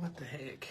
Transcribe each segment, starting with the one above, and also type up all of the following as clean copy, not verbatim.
What the heck?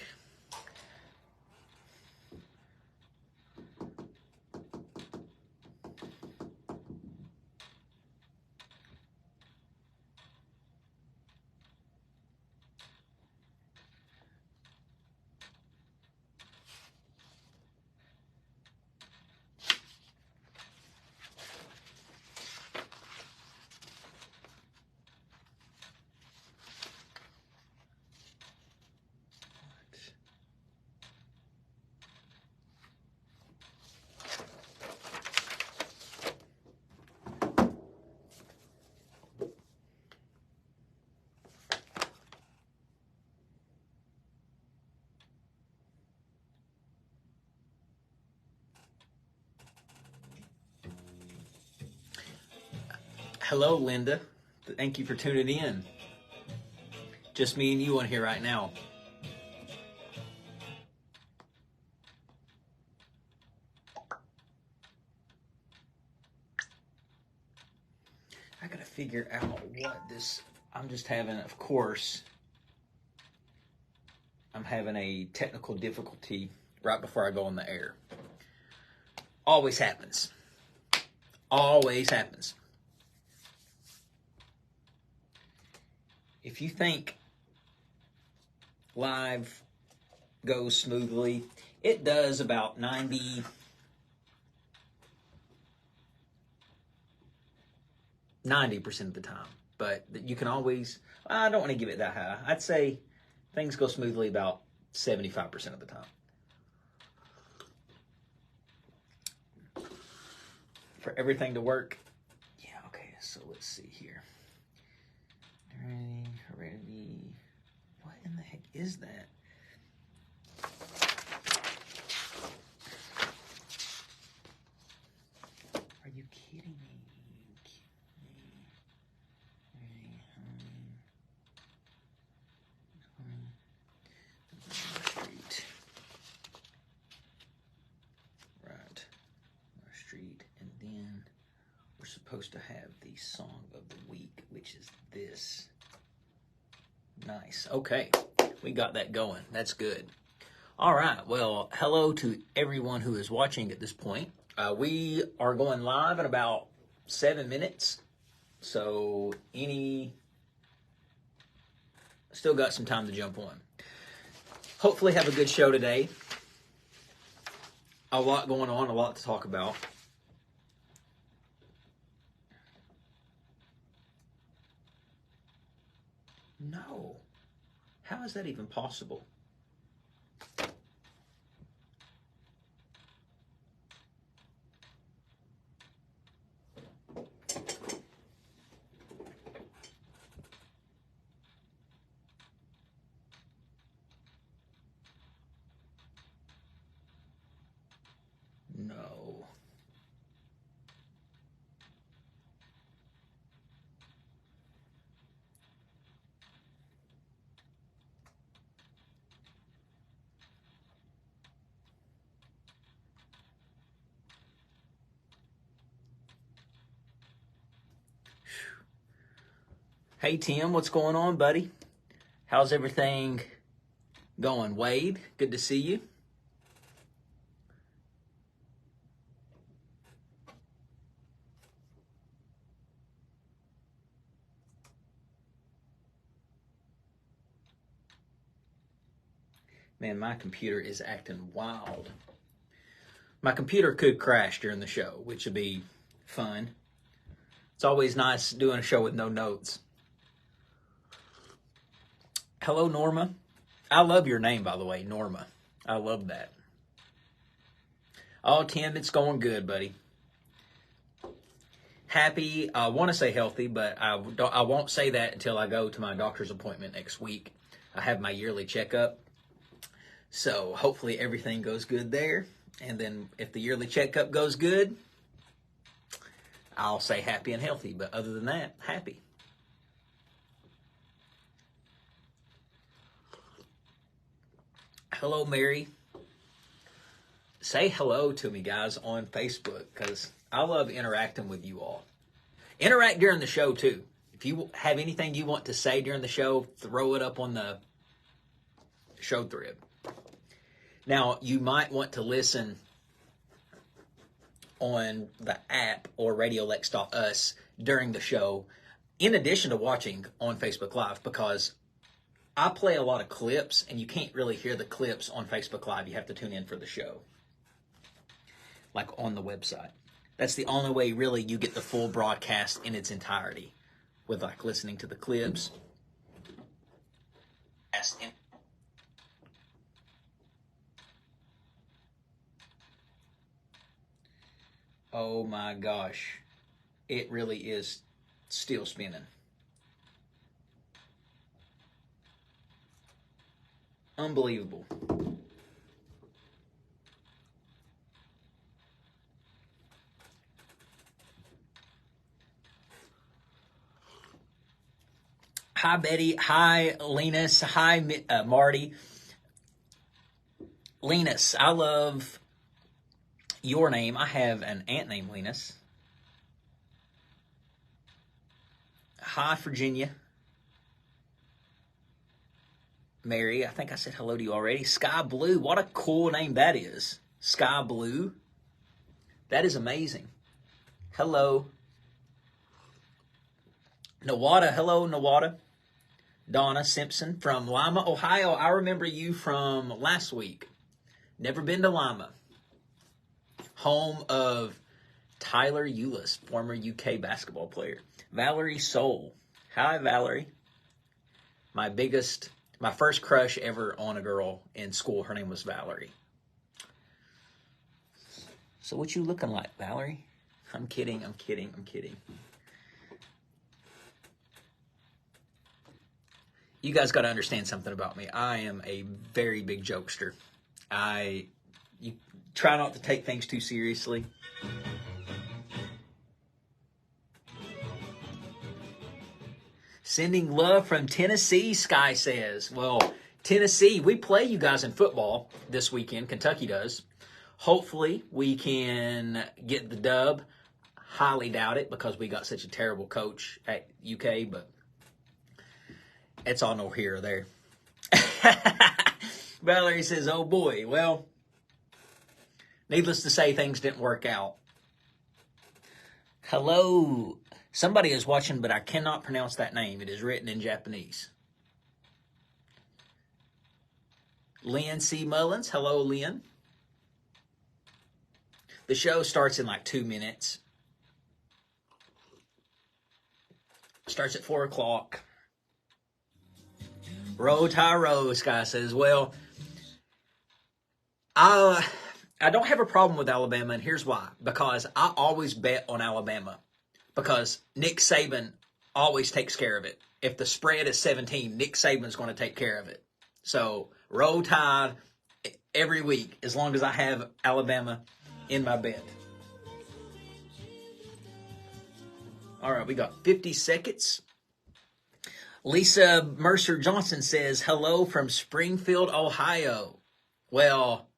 Hello, Linda. Thank you for tuning in. Just me and you on here right now. I gotta figure out what this... I'm just having, of course, I'm having a technical difficulty right before I go on the air. Always happens. Always happens. If you think live goes smoothly, it does about 90% of the time. But you can always, I don't want to give it that high. I'd say things go smoothly about 75% of the time. For everything to work. Yeah, okay, so let's see here. Heredity. What in the heck is that? Are you kidding me? Right. Our street, and then we're supposed to have the song of the week, which is this. Nice. Okay. We got that going. That's good. All right. Well, hello to everyone who is watching at this point. We are going live in about 7 minutes. So still got some time to jump on. Hopefully have a good show today. A lot going on, a lot to talk about. No. How is that even possible? No. Hey, Tim, what's going on, buddy? How's everything going? Wade, good to see you. Man, my computer is acting wild. My computer could crash during the show, which would be fun. It's always nice doing a show with no notes. Hello, Norma. I love your name, by the way, Norma. I love that. Oh, Tim, it's going good, buddy. Happy. I want to say healthy, but I won't say that until I go to my doctor's appointment next week. I have my yearly checkup. So hopefully everything goes good there. And then if the yearly checkup goes good, I'll say happy and healthy. But other than that, happy. Hello, Mary. Say hello to me, guys, on Facebook, because I love interacting with you all. Interact during the show, too. If you have anything you want to say during the show, throw it up on the show thread. Now, you might want to listen on the app or radiolex.us during the show, in addition to watching on Facebook Live, because I play a lot of clips, and you can't really hear the clips on Facebook Live. You have to tune in for the show, like on the website. That's the only way, really, you get the full broadcast in its entirety, with like listening to the clips. Oh my gosh, it really is still spinning. Unbelievable. Hi, Betty. Hi, Linus. Hi, Marty. Linus, I love your name. I have an aunt named Linus. Hi, Virginia. Mary, I think I said hello to you already. Sky Blue, what a cool name that is. Sky Blue. That is amazing. Hello. Nawada, hello, Nawada. Donna Simpson from Lima, Ohio. I remember you from last week. Never been to Lima. Home of Tyler Eulis, former UK basketball player. Valerie Soul. Hi, Valerie. My first crush ever on a girl in school, her name was Valerie. So what you looking like, Valerie? I'm kidding. You guys got to understand something about me. I am a very big jokester. You try not to take things too seriously. Sending love from Tennessee, Sky says. Well, Tennessee, we play you guys in football this weekend. Kentucky does. Hopefully, we can get the dub. Highly doubt it because we got such a terrible coach at UK, but it's all no here or there. Valerie says, oh boy, well, needless to say, things didn't work out. Hello. Somebody is watching, but I cannot pronounce that name. It is written in Japanese. Lynn C. Mullins. Hello, Lynn. The show starts in like 2 minutes. Starts at 4 o'clock. Row Tyro, Sky says, well, I don't have a problem with Alabama, and here's why. Because I always bet on Alabama. Because Nick Saban always takes care of it. If the spread is 17, Nick Saban's going to take care of it. So, roll Tide every week as long as I have Alabama in my bet. All right, we got 50 seconds. Lisa Mercer Johnson says, hello from Springfield, Ohio. Well,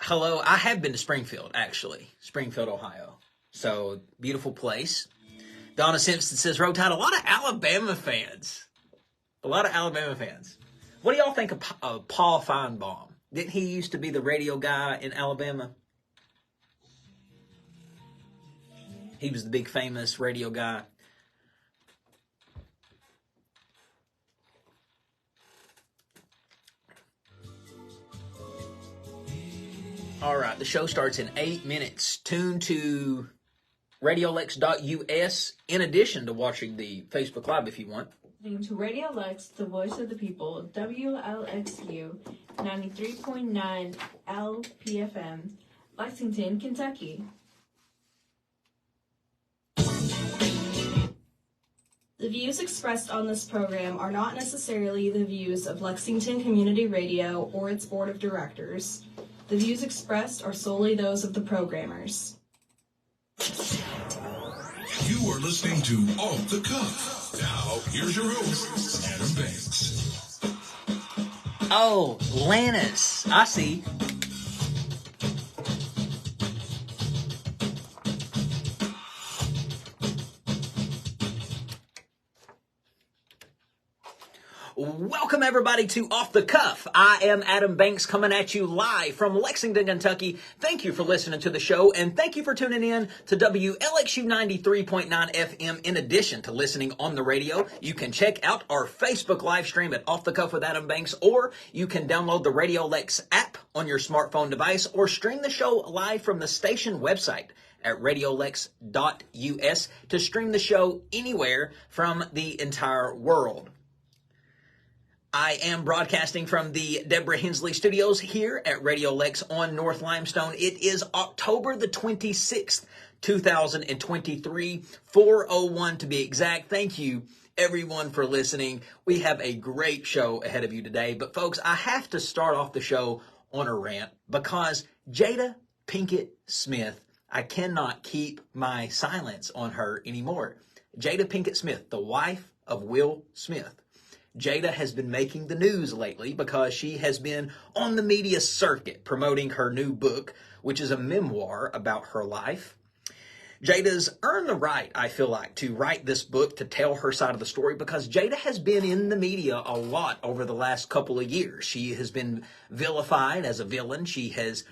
hello. I have been to Springfield, actually. Springfield, Ohio. So, beautiful place. Donna Simpson says, Row Tide, a lot of Alabama fans. What do y'all think of Paul Feinbaum? Didn't he used to be the radio guy in Alabama? He was the big famous radio guy. All right, the show starts in 8 minutes. Tune to radiolex.us in addition to watching the Facebook Live if you want. Listening to Radio Lex, the voice of the people, WLXU 93.9 LPFM, Lexington, Kentucky. The views expressed on this program are not necessarily the views of Lexington Community Radio or its board of directors. The views expressed are solely those of the programmers. You are listening to Off the Cuff. Now, here's your host, Adam Banks. Oh, Lannis. I see. Welcome everybody to Off the Cuff. I am Adam Banks coming at you live from Lexington, Kentucky. Thank you for listening to the show and thank you for tuning in to WLXU 93.9 FM. In addition to listening on the radio, you can check out our Facebook live stream at Off the Cuff with Adam Banks, or you can download the Radio Lex app on your smartphone device or stream the show live from the station website at radiolex.us to stream the show anywhere from the entire world. I am broadcasting from the Deborah Hensley Studios here at Radio Lex on North Limestone. It is October the 26th, 2023, 4:01 to be exact. Thank you, everyone, for listening. We have a great show ahead of you today. But, folks, I have to start off the show on a rant because Jada Pinkett Smith, I cannot keep my silence on her anymore. Jada Pinkett Smith, the wife of Will Smith. Jada has been making the news lately because she has been on the media circuit promoting her new book, which is a memoir about her life. Jada's earned the right, I feel like, to write this book to tell her side of the story because Jada has been in the media a lot over the last couple of years. She has been vilified as a villain. She has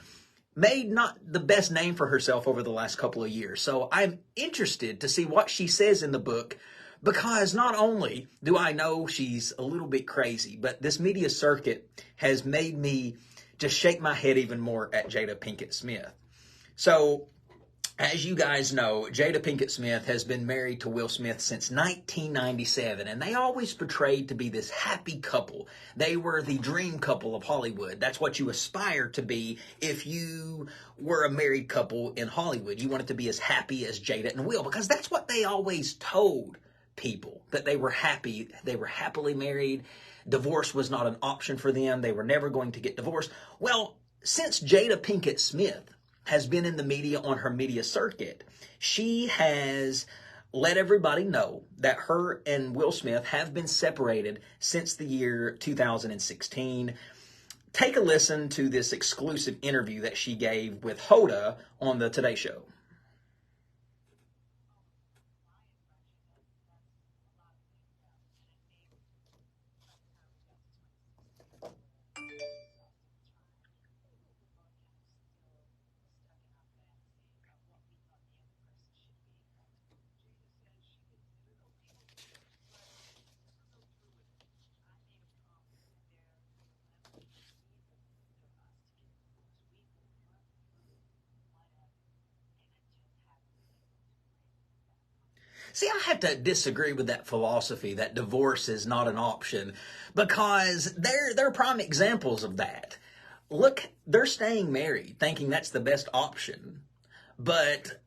made not the best name for herself over the last couple of years. So I'm interested to see what she says in the book, because not only do I know she's a little bit crazy, but this media circuit has made me just shake my head even more at Jada Pinkett Smith. So, as you guys know, Jada Pinkett Smith has been married to Will Smith since 1997, and they always portrayed to be this happy couple. They were the dream couple of Hollywood. That's what you aspire to be if you were a married couple in Hollywood. You wanted to be as happy as Jada and Will, because that's what they always told people, that they were happy, they were happily married. Divorce was not an option for them. They were never going to get divorced. Well, since Jada Pinkett Smith has been in the media on her media circuit, she has let everybody know that her and Will Smith have been separated since the year 2016. Take a listen to this exclusive interview that she gave with Hoda on the Today Show. See, I have to disagree with that philosophy that divorce is not an option, because they're prime examples of that. Look, they're staying married thinking that's the best option, but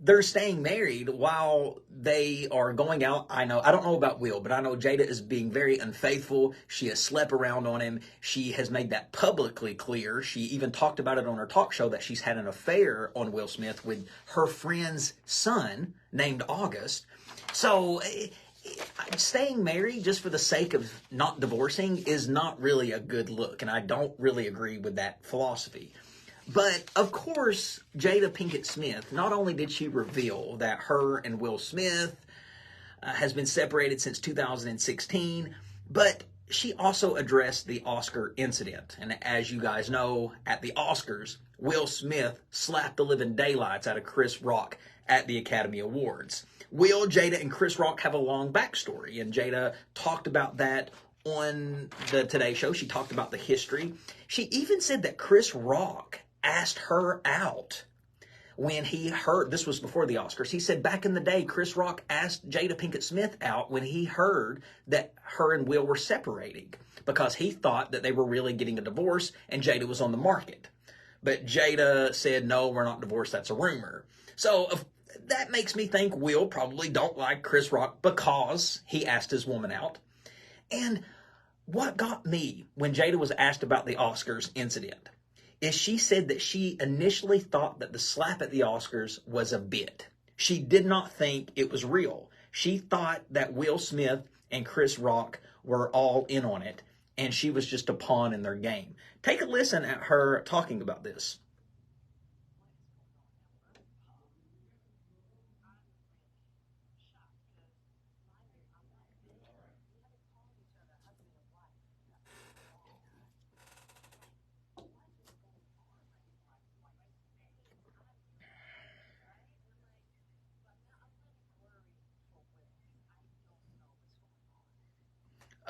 they're staying married while they are going out. I don't know about Will, but I know Jada is being very unfaithful. She has slept around on him. She has made that publicly clear. She even talked about it on her talk show that she's had an affair on Will Smith with her friend's son named August. So staying married just for the sake of not divorcing is not really a good look, and I don't really agree with that philosophy. But, of course, Jada Pinkett Smith, not only did she reveal that her and Will Smith has been separated since 2016, but she also addressed the Oscar incident. And as you guys know, at the Oscars, Will Smith slapped the living daylights out of Chris Rock at the Academy Awards. Will, Jada, and Chris Rock have a long backstory, and Jada talked about that on the Today Show. She talked about the history. She even said that Chris Rock asked her out when he heard, this was before the Oscars, he said back in the day, Chris Rock asked Jada Pinkett Smith out when he heard that her and Will were separating, because he thought that they were really getting a divorce and Jada was on the market. But Jada said, no, we're not divorced, that's a rumor. So that makes me think Will probably don't like Chris Rock because he asked his woman out. And what got me when Jada was asked about the Oscars incident is she said that she initially thought that the slap at the Oscars was a bit. She did not think it was real. She thought that Will Smith and Chris Rock were all in on it, and she was just a pawn in their game. Take a listen at her talking about this.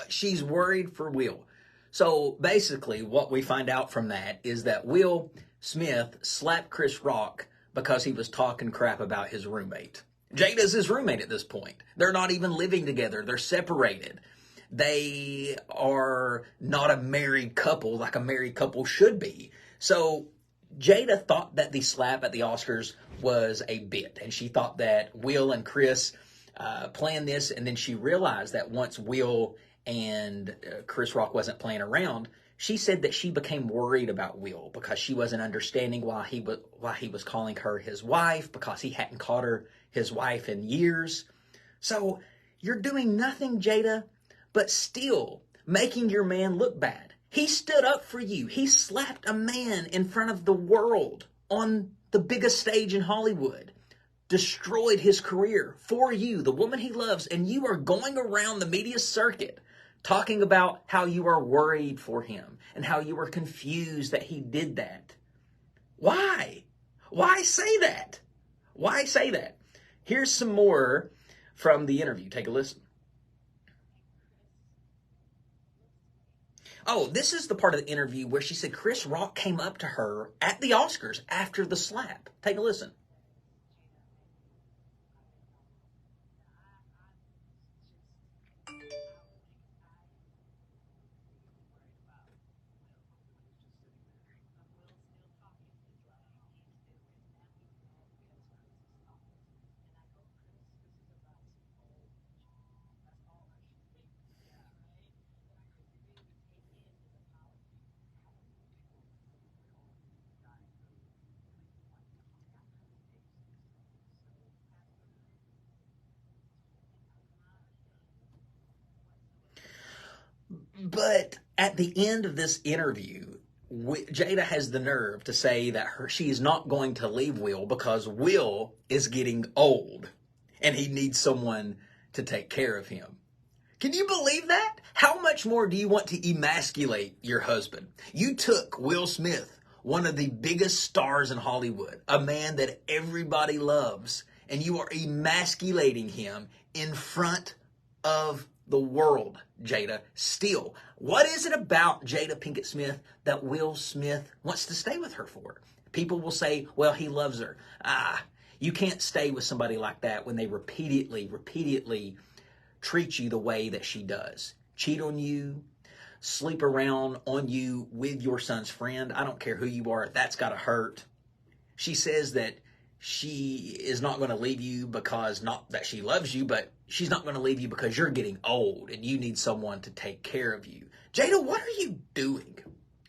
She's worried for Will. So basically what we find out from that is that Will Smith slapped Chris Rock because he was talking crap about his roommate. Jada's his roommate at this point. They're not even living together. They're separated. They are not a married couple like a married couple should be. So Jada thought that the slap at the Oscars was a bit, and she thought that Will and Chris planned this, and then she realized that once Will and Chris Rock wasn't playing around, she said that she became worried about Will because she wasn't understanding why he was calling her his wife, because he hadn't called her his wife in years. So you're doing nothing, Jada, but still making your man look bad. He stood up for you. He slapped a man in front of the world on the biggest stage in Hollywood, destroyed his career for you, the woman he loves, and you are going around the media circuit talking about how you are worried for him and how you are confused that he did that. Why? Why say that? Why say that? Here's some more from the interview. Take a listen. Oh, this is the part of the interview where she said Chris Rock came up to her at the Oscars after the slap. Take a listen. But at the end of this interview, Jada has the nerve to say that she is not going to leave Will because Will is getting old and he needs someone to take care of him. Can you believe that? How much more do you want to emasculate your husband? You took Will Smith, one of the biggest stars in Hollywood, a man that everybody loves, and you are emasculating him in front of the world, Jada. Still, what is it about Jada Pinkett Smith that Will Smith wants to stay with her for? People will say, well, he loves her. You can't stay with somebody like that when they repeatedly treat you the way that she does. Cheat on you, sleep around on you with your son's friend. I don't care who you are. That's got to hurt. She says that she is not going to leave you because, not that she loves you, but she's not going to leave you because you're getting old and you need someone to take care of you. Jada, what are you doing?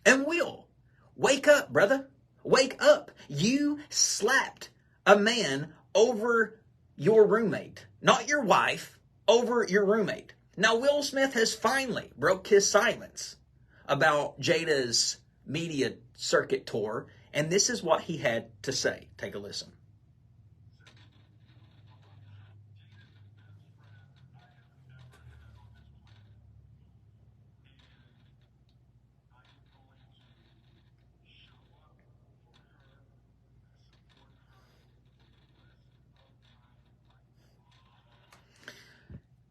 And Will, wake up, brother. Wake up. You slapped a man over your roommate, not your wife, over your roommate. Now, Will Smith has finally broke his silence about Jada's media circuit tour, and this is what he had to say. Take a listen.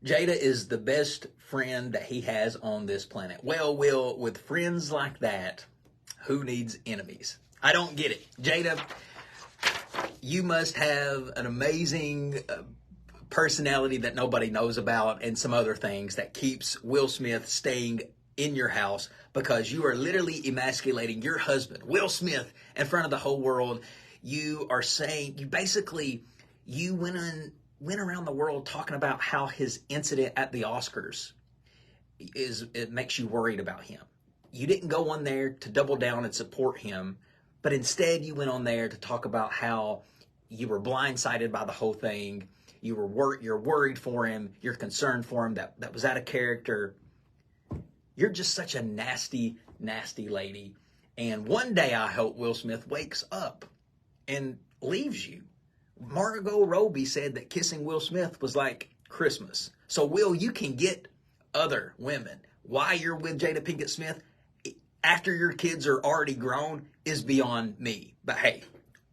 Jada is the best friend that he has on this planet. Well, Will, with friends like that, who needs enemies? I don't get it. Jada, you must have an amazing personality that nobody knows about and some other things that keeps Will Smith staying in your house, because you are literally emasculating your husband, Will Smith, in front of the whole world. You are saying, you went around the world talking about how his incident at the Oscars it makes you worried about him. You didn't go on there to double down and support him, but instead you went on there to talk about how you were blindsided by the whole thing. You're worried for him. You're concerned for him. That was out of character. You're just such a nasty, nasty lady. And one day I hope Will Smith wakes up and leaves you. Margot Robbie said that kissing Will Smith was like Christmas. So, Will, you can get other women. Why you're with Jada Pinkett Smith after your kids are already grown is beyond me. But hey,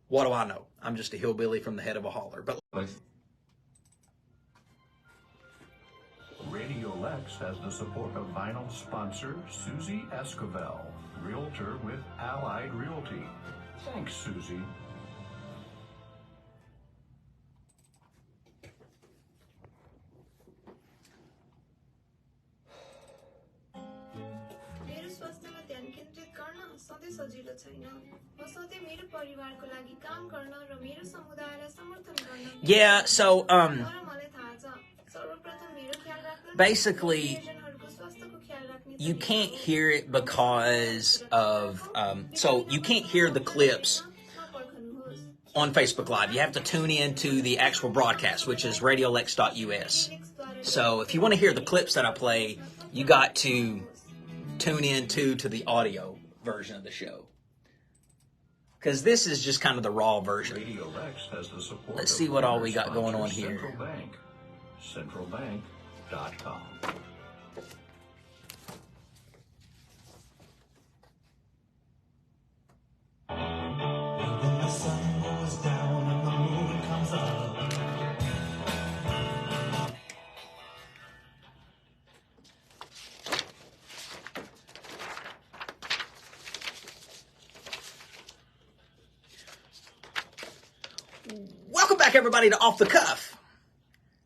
what do I know? I'm just a hillbilly from the head of a holler. But Radio Lex has the support of vinyl sponsor Susie Esquivel, realtor with Allied Realty. Thanks, Susie. मेरो स्वास्थ्यमा ध्यान केन्द्रित गर्न सधैँ सजिलो छैन। म सधैँ मेरो परिवारको लागि काम गर्न र मेरो समुदायलाई समर्थन गर्न Yeah, so तर मलाई थाहा छ सर्वप्रथम मेरो ख्याल राख्न basically परिजनहरूको स्वास्थ्यको ख्याल राख्ने you can't hear it because of so you can't hear the clips नपर्खनुहोस्। on Facebook Live. You have to tune in to the actual broadcast, which is radiolex.us. So if you want to hear the clips that I play, you got to tune in to the audio version of the show. Because this is just kind of the raw version. Radio Lex has the support Let's of see what all we got sponsor going on here. Central Bank. Centralbank.com. When the sun goes down and the moon comes up, Welcome back, everybody, to Off the Cuff.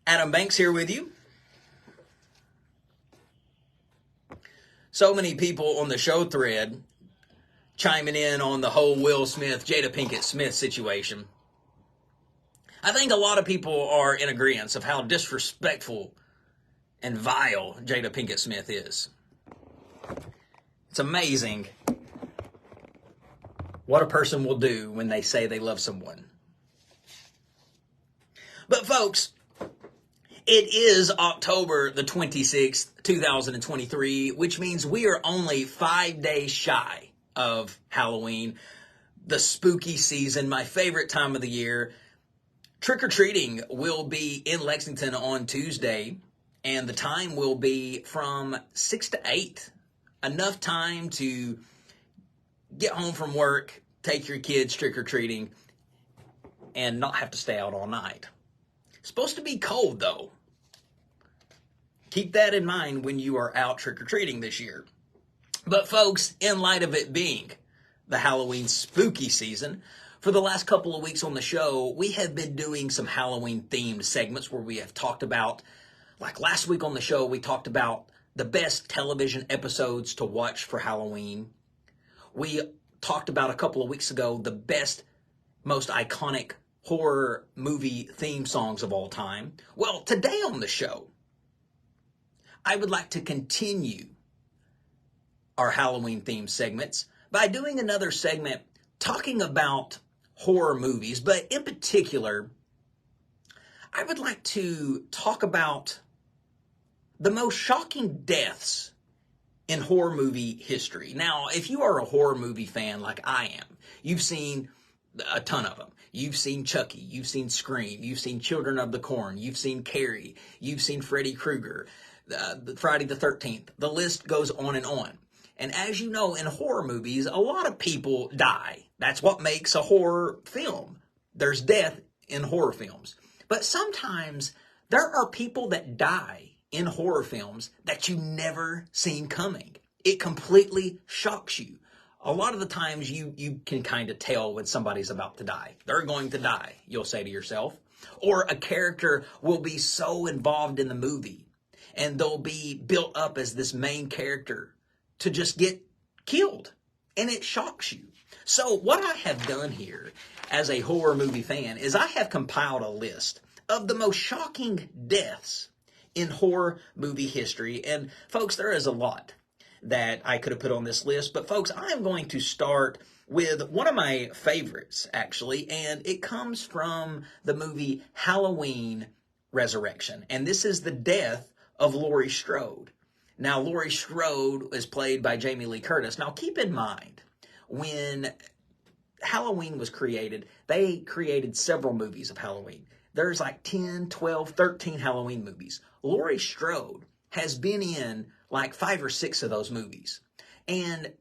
Adam Banks here with you. So many people on the show thread chiming in on the whole Will Smith, Jada Pinkett Smith situation. I think a lot of people are in agreement of how disrespectful and vile Jada Pinkett Smith is. It's amazing what a person will do when they say they love someone. But folks, it is October the 26th, 2023, which means we are only 5 days shy of Halloween, the spooky season, my favorite time of the year. Trick-or-treating will be in Lexington on Tuesday, and the time will be from 6 to 8. Enough time to get home from work, take your kids trick-or-treating, and not have to stay out all night. Supposed to be cold, though. Keep that in mind when you are out trick-or-treating this year. But folks, in light of it being the Halloween spooky season, for the last couple of weeks on the show, we have been doing some Halloween-themed segments where we have talked about, like last week on the show, we talked about the best television episodes to watch for Halloween. We talked about a couple of weeks ago the best, most iconic horror movie theme songs of all time. Well, today on the show, I would like to continue our Halloween themed segments by doing another segment talking about horror movies, but in particular, I would like to talk about the most shocking deaths in horror movie history. Now, if you are a horror movie fan like I am, you've seen a ton of them. You've seen Chucky, you've seen Scream, you've seen Children of the Corn, you've seen Carrie, you've seen Freddy Krueger, Friday the 13th. The list goes on and on. And as you know, in horror movies, a lot of people die. That's what makes a horror film. There's death in horror films. But sometimes there are people that die in horror films that you never seen coming. It completely shocks you. A lot of the times you can kind of tell when somebody's about to die. They're going to die, you'll say to yourself. Or a character will be so involved in the movie and they'll be built up as this main character to just get killed. And it shocks you. So what I have done here as a horror movie fan is I have compiled a list of the most shocking deaths in horror movie history. And folks, there is a lot that I could have put on this list. But folks, I am going to start with one of my favorites, actually. And it comes from the movie Halloween Resurrection. And this is the death of Laurie Strode. Now, Laurie Strode is played by Jamie Lee Curtis. Now, keep in mind, when Halloween was created, they created several movies of Halloween. There's like 10, 12, 13 Halloween movies. Laurie Strode has been in like 5 or 6 of those movies. And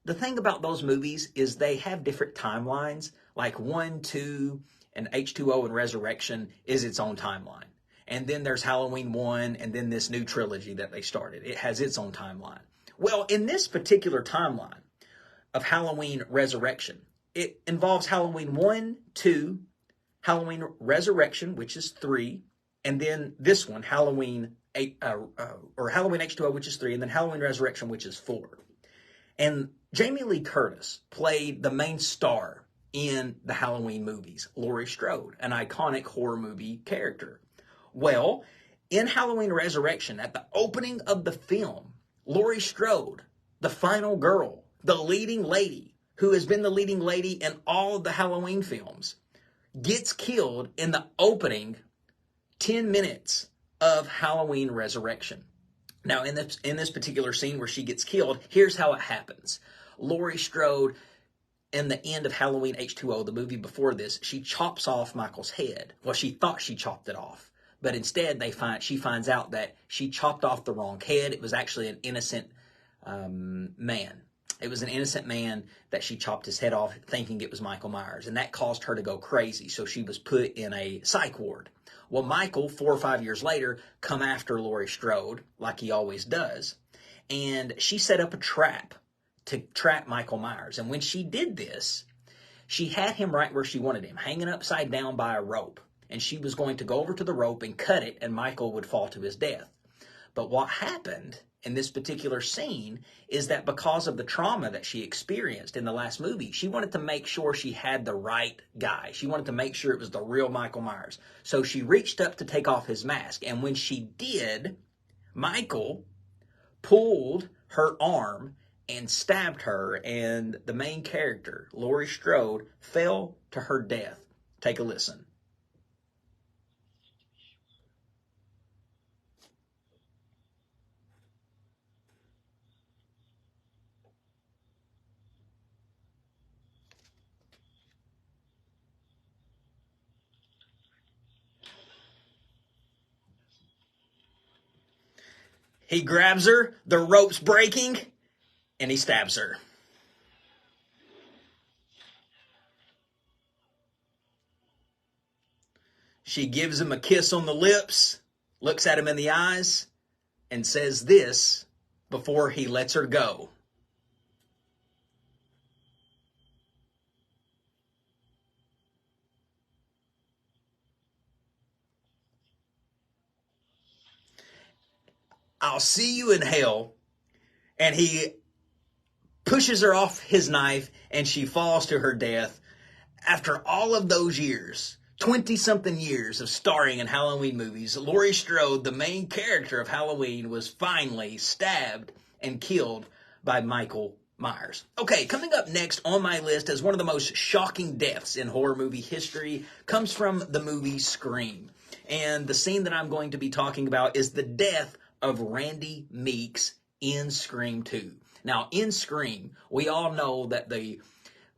the thing about those movies is they have different timelines. Like 1, 2, and H2O and Resurrection is its own timeline. and then there's Halloween 1, and then this new trilogy that they started. It has its own timeline. Well, in this particular timeline of Halloween Resurrection, it involves Halloween 1, 2, Halloween Resurrection, which is 3, and then this one, Halloween H2O, which is 3, and then Halloween Resurrection, which is 4. And Jamie Lee Curtis played the main star in the Halloween movies, Laurie Strode, an iconic horror movie character. Well, in Halloween Resurrection, at the opening of the film, Laurie Strode, the final girl, the leading lady, who has been the leading lady in all of the Halloween films, gets killed in the opening 10 minutes of Halloween Resurrection. Now, in this particular scene where she gets killed, here's how it happens. Laurie Strode, in the end of Halloween H2O, the movie before this, she chops off Michael's head. Well, she thought she chopped it off, but instead she finds out that she chopped off the wrong head. It was actually an innocent man. It was an innocent man that she chopped his head off thinking it was Michael Myers, and that caused her to go crazy, so she was put in a psych ward. Well, Michael, 4 or 5 years later, come after Laurie Strode, like he always does, and she set up a trap to trap Michael Myers. And when she did this, she had him right where she wanted him, hanging upside down by a rope. And she was going to go over to the rope and cut it, and Michael would fall to his death. But what happened in this particular scene is that because of the trauma that she experienced in the last movie, she wanted to make sure she had the right guy. She wanted to make sure it was the real Michael Myers. So she reached up to take off his mask. And when she did, Michael pulled her arm and stabbed her, and the main character, Laurie Strode, fell to her death. Take a listen. He grabs her, the rope's breaking, and he stabs her. She gives him a kiss on the lips, looks at him in the eyes, and says this before he lets her go. I'll see you in hell. And he pushes her off his knife, and she falls to her death. After all of those years, 20-something years of starring in Halloween movies, Laurie Strode, the main character of Halloween, was finally stabbed and killed by Michael Myers. Okay, coming up next on my list as one of the most shocking deaths in horror movie history comes from the movie Scream. And the scene that I'm going to be talking about is the death of Randy Meeks in Scream 2. Now, in Scream, we all know that the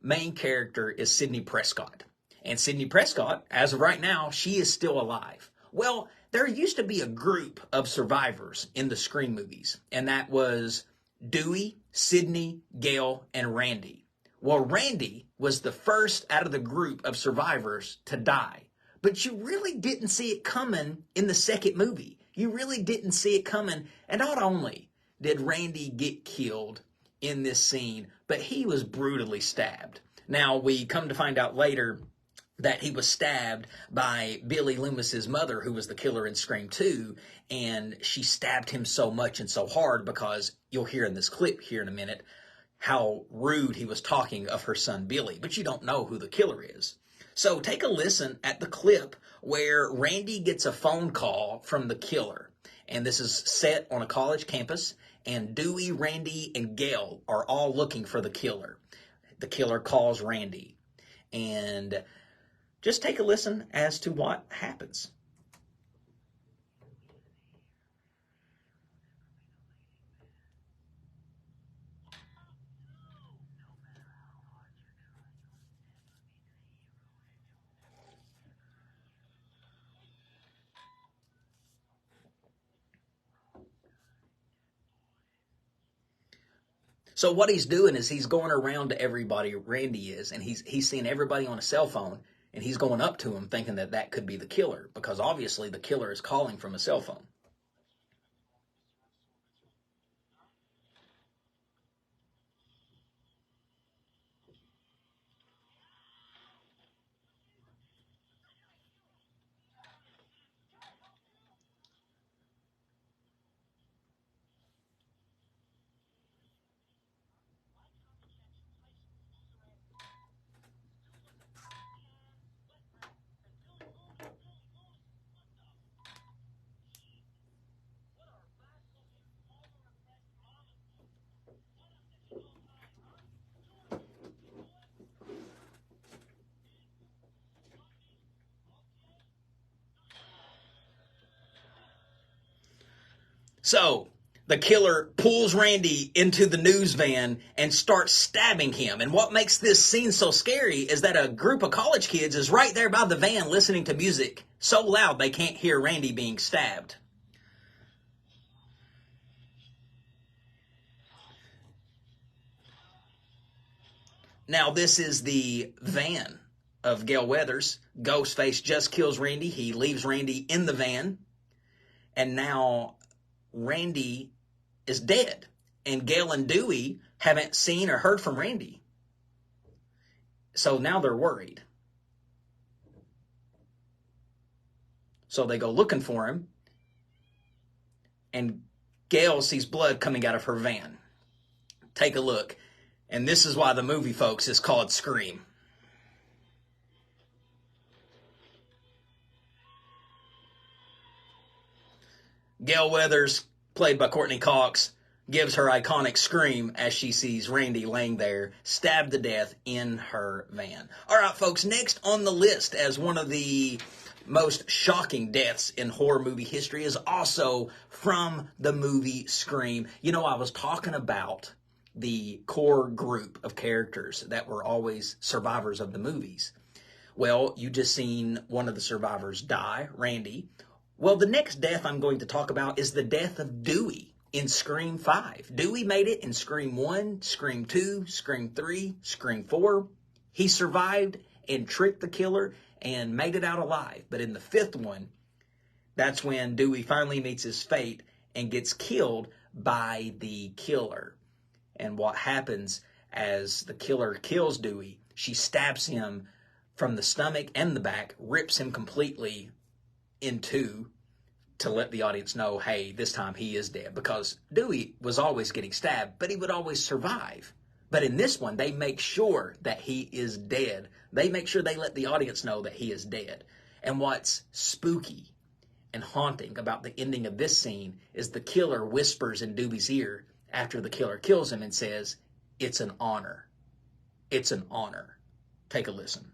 main character is Sidney Prescott. And Sidney Prescott, as of right now, she is still alive. Well, there used to be a group of survivors in the Scream movies, and that was Dewey, Sidney, Gail, and Randy. Well, Randy was the first out of the group of survivors to die. But you really didn't see it coming in the second movie. You really didn't see it coming. And not only did Randy get killed in this scene, but he was brutally stabbed. Now, we come to find out later that he was stabbed by Billy Loomis's mother, who was the killer in Scream 2, and she stabbed him so much and so hard because you'll hear in this clip here in a minute how rude he was talking of her son Billy, but you don't know who the killer is. So take a listen at the clip where Randy gets a phone call from the killer. And this is set on a college campus, and Dewey, Randy, and Gail are all looking for the killer. The killer calls Randy. And just take a listen as to what happens. So what he's doing is he's going around to everybody, Randy is, and he's seeing everybody on a cell phone, And he's going up to him thinking that that could be the killer, because obviously the killer is calling from a cell phone. So the killer pulls Randy into the news van and starts stabbing him. And what makes this scene so scary is that a group of college kids is right there by the van listening to music so loud they can't hear Randy being stabbed. Now, this is the van of Gale Weathers. Ghostface just kills Randy. He leaves Randy in the van. And now Randy is dead. And Gale and Dewey haven't seen or heard from Randy. So now they're worried. So they go looking for him. And Gale sees blood coming out of her van. Take a look. And this is why the movie, folks, is called Scream. Gale Weathers, played by Courtney Cox, gives her iconic scream as she sees Randy laying there, stabbed to death in her van. All right, folks, next on the list as one of the most shocking deaths in horror movie history is also from the movie Scream. You know, I was talking about the core group of characters that were always survivors of the movies. Well, you just seen one of the survivors die, Randy. Well, the next death I'm going to talk about is the death of Dewey in Scream 5. Dewey made it in Scream 1, Scream 2, Scream 3, Scream 4. He survived and tricked the killer and made it out alive. But in the fifth one, that's when Dewey finally meets his fate and gets killed by the killer. And what happens as the killer kills Dewey, she stabs him from the stomach and the back, rips him completely in two to let the audience know, hey, this time he is dead. Because Dewey was always getting stabbed, but he would always survive. But in this one, they make sure that he is dead. They make sure they let the audience know that he is dead. And what's spooky and haunting about the ending of this scene is the killer whispers in Dewey's ear after the killer kills him and says, "It's an honor. It's an honor." Take a listen.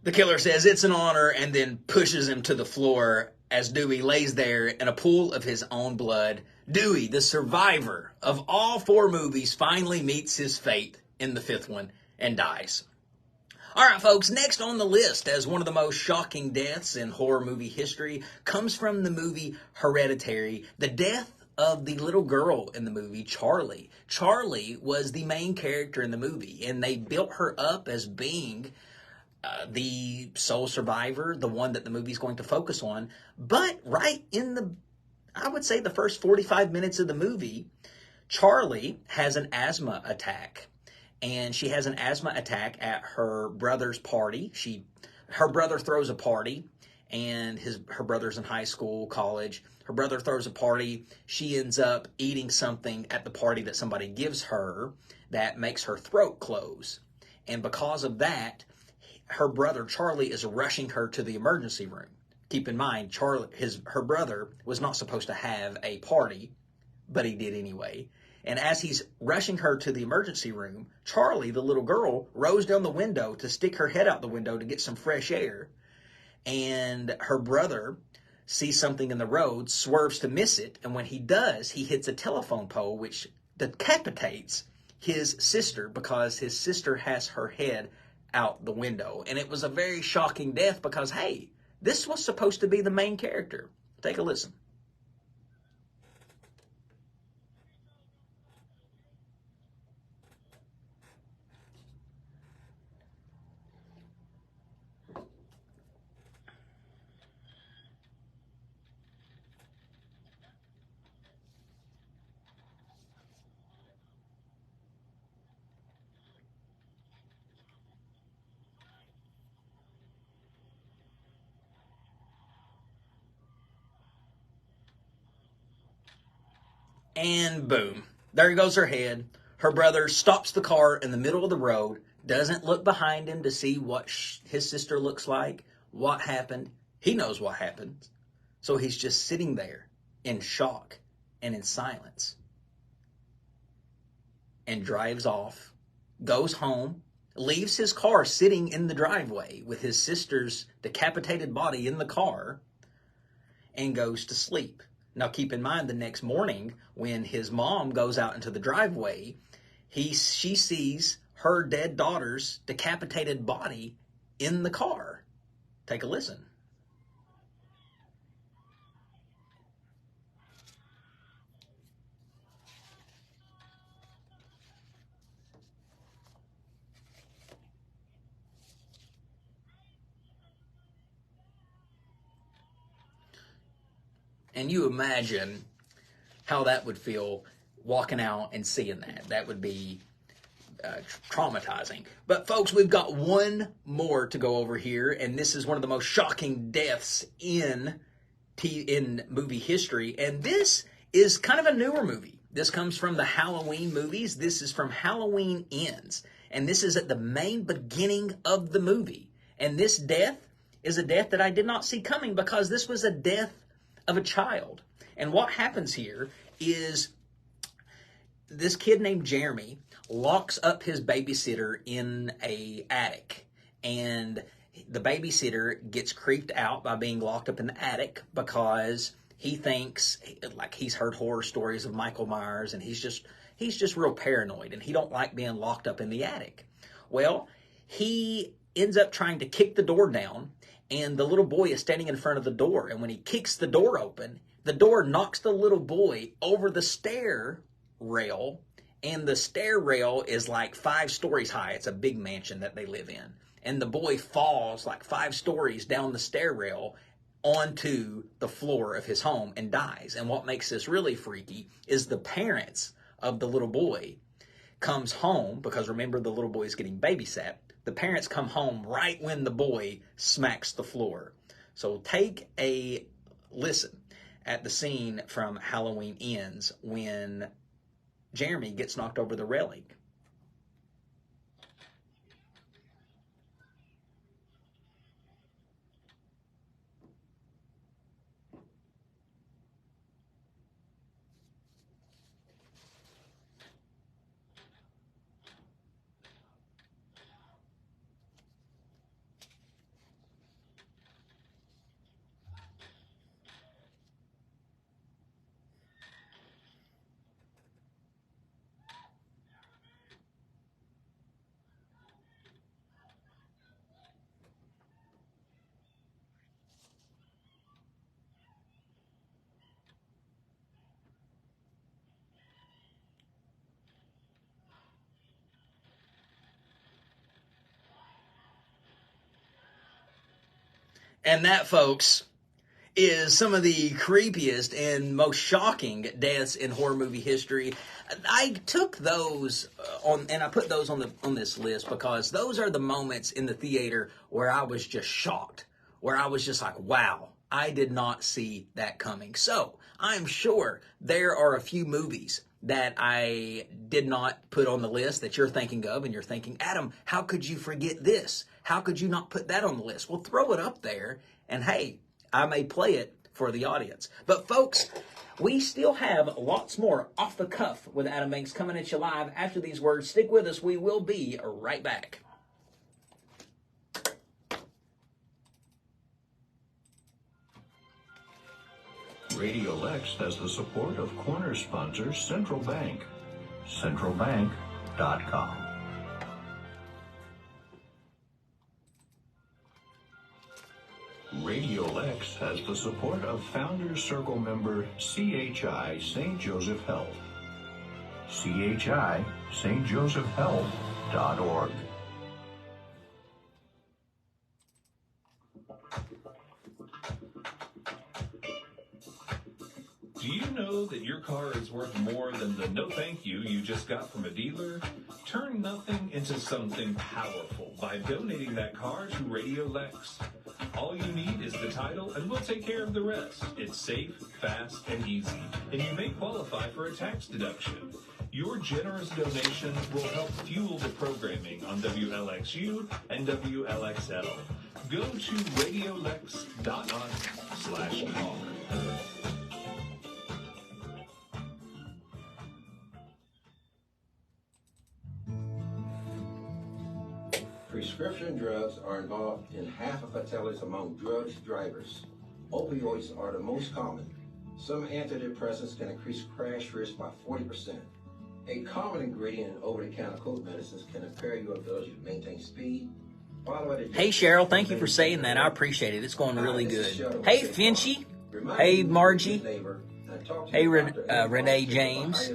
The killer says it's an honor and then pushes him to the floor as Dewey lays there in a pool of his own blood. Dewey, the survivor of all four movies, finally meets his fate in the fifth one and dies. All right, folks, next on the list as one of the most shocking deaths in horror movie history comes from the movie Hereditary, the death of the little girl in the movie, Charlie. Charlie was the main character in the movie, and they built her up as being the sole survivor, the one that the movie's going to focus on. But right in the, I would say the first 45 minutes of the movie, Charlie has an asthma attack. And she has an asthma attack at her brother's party. Her brother throws a party, and her brother's in high school, college. Her brother throws a party. She ends up eating something at the party that somebody gives her that makes her throat close. And because of that, her brother, Charlie, is rushing her to the emergency room. keep in mind, her brother was not supposed to have a party, but he did anyway. And as he's rushing her to the emergency room, Charlie, the little girl, rows down the window to stick her head out the window to get some fresh air. And her brother sees something in the road, swerves to miss it, and when he does, he hits a telephone pole, which decapitates his sister because his sister has her head out the window. And it was a very shocking death because, hey, this was supposed to be the main character. Take a listen. And boom, there goes her head. Her brother stops the car in the middle of the road, doesn't look behind him to see what his sister looks like, what happened. He knows what happened. So he's just sitting there in shock and in silence. And drives off, goes home, leaves his car sitting in the driveway with his sister's decapitated body in the car, and goes to sleep. Now, keep in mind, the next morning, when his mom goes out into the driveway, she sees her dead daughter's decapitated body in the car. Take a listen. And you imagine how that would feel walking out and seeing that. That would be traumatizing. But folks, we've got one more to go over here, and this is one of the most shocking deaths in movie history. And this is kind of a newer movie. This comes from the Halloween movies. This is from Halloween Ends. And this is at the main beginning of the movie. And this death is a death that I did not see coming because this was a death of a child. And what happens here is this kid named Jeremy locks up his babysitter in a attic, and the babysitter gets creeped out by being locked up in the attic because he thinks, like, he's heard horror stories of Michael Myers, and he's just real paranoid, and he don't like being locked up in the attic. Well, he ends up trying to kick the door down, and the little boy is standing in front of the door. And when he kicks the door open, the door knocks the little boy over the stair rail. And the stair rail is like 5 stories high. It's a big mansion that they live in. And the boy falls like 5 stories down the stair rail onto the floor of his home and dies. And what makes this really freaky is the parents of the little boy comes home, because remember, the little boy is getting babysat. The parents come home right when the boy smacks the floor. So take a listen at the scene from Halloween Ends when Jeremy gets knocked over the railing. And that, folks, is some of the creepiest and most shocking deaths in horror movie history. I took those and I put those on this list because those are the moments in the theater where I was just shocked, where I was just like, wow, I did not see that coming. So I'm sure there are a few movies that I did not put on the list that you're thinking of, and you're thinking, Adam, how could you forget this? How could you not put that on the list? Well, throw it up there, and hey, I may play it for the audience. But folks, we still have lots more Off the Cuff with Adam Banks coming at you live after these words. Stick with us. We will be right back. Radio Lex has the support of corner sponsor Central Bank. CentralBank.com. Radio Lex has the support of Founders Circle member CHI St. Joseph Health. CHI St. Joseph Health.org. Do you know that your car is worth more than the no thank you just got from a dealer? Turn nothing into something powerful by donating that car to Radio Lex. All you need is the title and we'll take care of the rest. It's safe, fast, and easy, and you may qualify for a tax deduction. Your generous donation will help fuel the programming on WLXU and WLXL. Go to radiolex.us/car. Prescription drugs are involved in half of fatalities among drug drivers. Opioids are the most common. Some antidepressants can increase crash risk by 40%. A common ingredient in over-the-counter cold medicines can impair your ability to maintain speed. Hey Cheryl, thank you for saying that. I appreciate it. It's going really good. Hey Finchy. Hey Margie. Hey Renee James.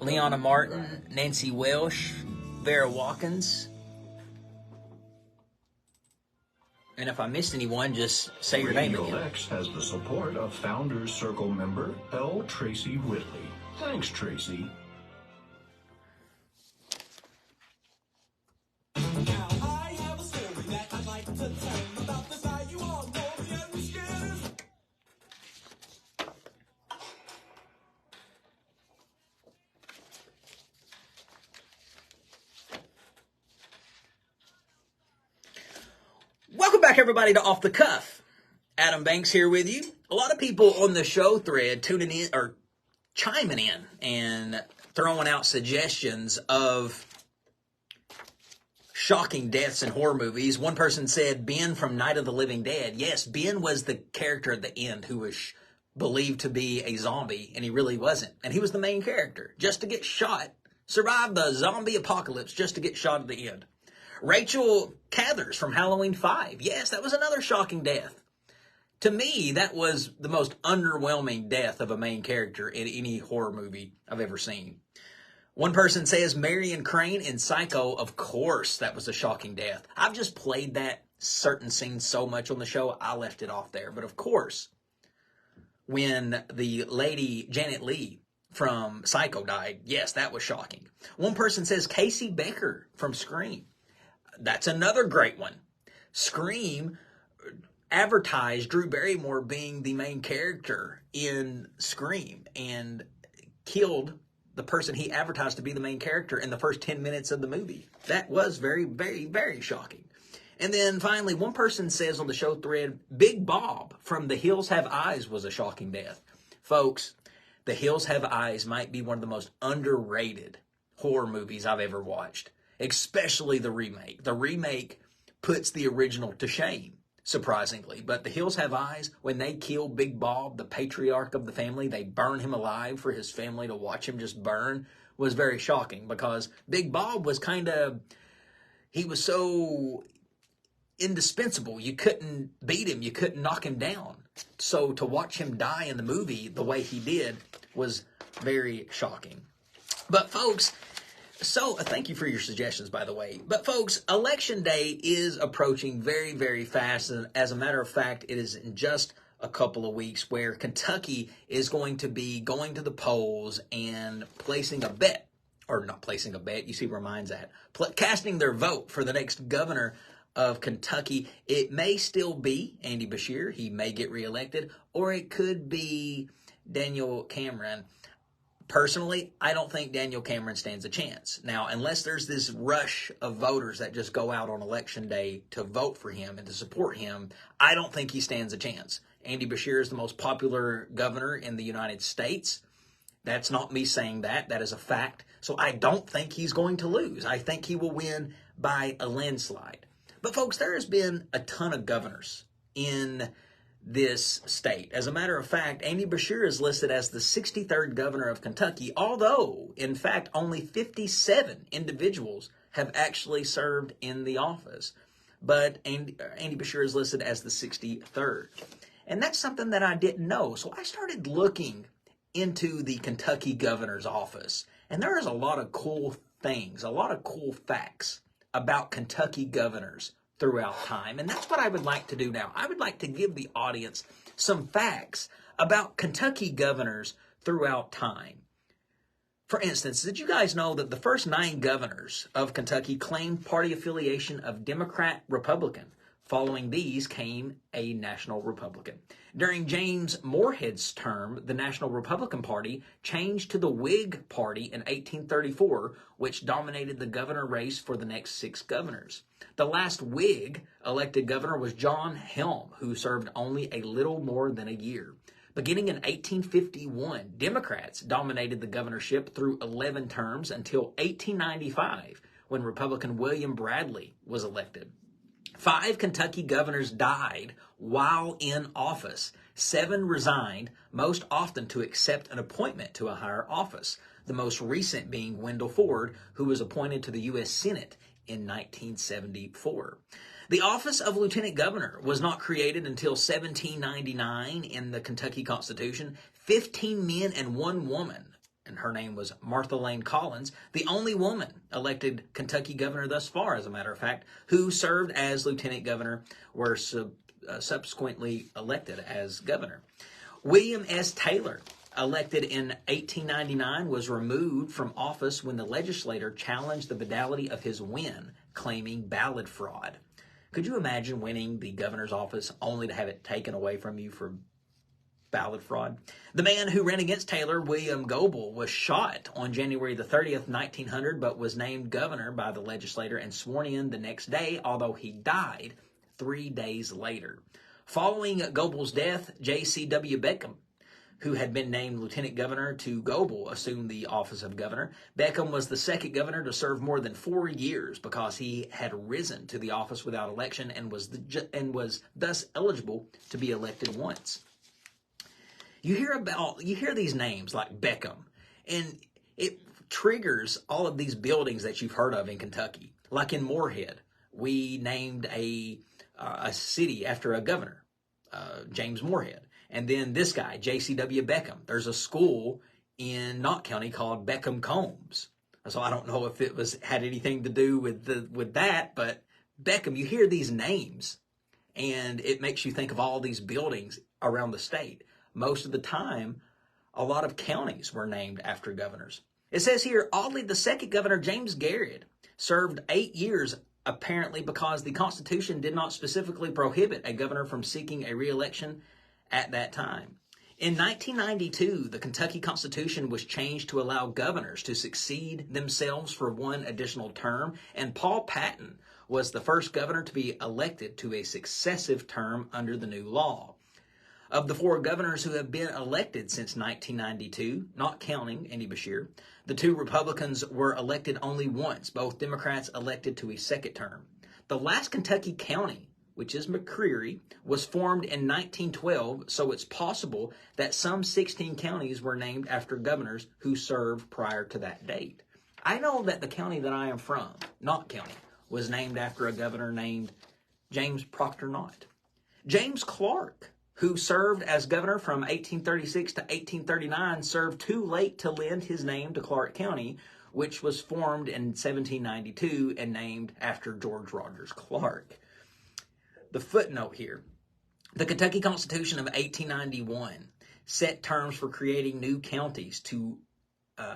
Leona Martin. Nancy Welsh. Vera Watkins. And if I missed anyone, just say your name again. Radio Lex has the support of Founders Circle member L. Tracy Whitley. Thanks, Tracy. Now I have a story that I'd like to tell about the guy you all know and scared. Welcome back, everybody, to Off the Cuff. Adam Banks here with you. A lot of people on the show thread tuning in or chiming in and throwing out suggestions of shocking deaths in horror movies. One person said Ben from Night of the Living Dead. Yes, Ben was the character at the end who was believed to be a zombie, and he really wasn't. And he was the main character, just to get shot, survive the zombie apocalypse, just to get shot at the end. Rachel Cathers from Halloween 5. Yes, that was another shocking death. To me, that was the most underwhelming death of a main character in any horror movie I've ever seen. One person says Marion Crane in Psycho. Of course, that was a shocking death. I've just played that certain scene so much on the show, I left it off there. But of course, when the lady Janet Leigh from Psycho died, yes, that was shocking. One person says Casey Becker from Scream. That's another great one. Scream advertised Drew Barrymore being the main character in Scream and killed the person he advertised to be the main character in the first 10 minutes of the movie. That was very, very, very shocking. And then finally, one person says on the show thread, Big Bob from The Hills Have Eyes was a shocking death. Folks, The Hills Have Eyes might be one of the most underrated horror movies I've ever watched, especially the remake. The remake puts the original to shame, surprisingly. But The Hills Have Eyes, when they kill Big Bob, the patriarch of the family, they burn him alive for his family to watch him just burn, was very shocking because Big Bob was he was so indispensable. You couldn't beat him. You couldn't knock him down. So to watch him die in the movie the way he did was very shocking. But folks, so thank you for your suggestions, by the way. But folks, Election Day is approaching very, very fast. And as a matter of fact, it is in just a couple of weeks where Kentucky is going to be going to the polls and placing a bet, or not placing a bet, you see where mine's at, casting their vote for the next governor of Kentucky. It may still be Andy Beshear. He may get reelected, or it could be Daniel Cameron. Personally, I don't think Daniel Cameron stands a chance. Now, unless there's this rush of voters that just go out on election day to vote for him and to support him, I don't think he stands a chance. Andy Beshear is the most popular governor in the United States. That's not me saying that. That is a fact. So I don't think he's going to lose. I think he will win by a landslide. But folks, there has been a ton of governors in this state. As a matter of fact, Andy Beshear is listed as the 63rd governor of Kentucky, although, in fact, only 57 individuals have actually served in the office. But Andy Beshear is listed as the 63rd. And that's something that I didn't know. So I started looking into the Kentucky governor's office. And there is a lot of cool things, a lot of cool facts about Kentucky governors throughout time. And that's what I would like to do now. I would like to give the audience some facts about Kentucky governors throughout time. For instance, did you guys know that the first 9 governors of Kentucky claimed party affiliation of Democrat-Republican? Following these came a National Republican. During James Moorhead's term, the National Republican Party changed to the Whig Party in 1834, which dominated the governor race for the next 6 governors. The last Whig elected governor was John Helm, who served only a little more than a year. Beginning in 1851, Democrats dominated the governorship through 11 terms until 1895, when Republican William Bradley was elected. 5 Kentucky governors died while in office. 7 resigned, most often to accept an appointment to a higher office, the most recent being Wendell Ford, who was appointed to the U.S. Senate in 1974. The office of lieutenant governor was not created until 1799 in the Kentucky Constitution. 15 men and 1 woman, and her name was Martha Lane Collins, the only woman elected Kentucky governor thus far, as a matter of fact, who served as lieutenant governor, were subsequently elected as governor. William S. Taylor, elected in 1899, was removed from office when the legislature challenged the validity of his win, claiming ballot fraud. Could you imagine winning the governor's office only to have it taken away from you for ballot fraud? The man who ran against Taylor, William Goebel, was shot on January the 30th, 1900, but was named governor by the legislature and sworn in the next day, although he died 3 days later. Following Goebel's death, J.C.W. Beckham, who had been named lieutenant governor to Goebel, assumed the office of governor. Beckham was the second governor to serve more than 4 years because he had risen to the office without election and was thus eligible to be elected once. You hear these names like Beckham, and it triggers all of these buildings that you've heard of in Kentucky. Like in Moorhead, we named a city after a governor, James Moorhead. And then this guy, J.C.W. Beckham. There's a school in Knott County called Beckham Combs. So I don't know if it had anything to do with that, but Beckham, you hear these names, and it makes you think of all these buildings around the state. Most of the time, a lot of counties were named after governors. It says here, oddly, the second governor, James Garrett, served 8 years, apparently because the Constitution did not specifically prohibit a governor from seeking a re-election at that time. In 1992, the Kentucky Constitution was changed to allow governors to succeed themselves for 1 additional term, and Paul Patton was the first governor to be elected to a successive term under the new law. Of the 4 governors who have been elected since 1992, not counting Andy Beshear, the 2 Republicans were elected only once, both Democrats elected to a second term. The last Kentucky county, which is McCreary, was formed in 1912, so it's possible that some 16 counties were named after governors who served prior to that date. I know that the county that I am from, Knott County, was named after a governor named James Proctor Knott. James Clark, who served as governor from 1836 to 1839, served too late to lend his name to Clark County, which was formed in 1792 and named after George Rogers Clark. The footnote here, the Kentucky Constitution of 1891 set terms for creating new counties to,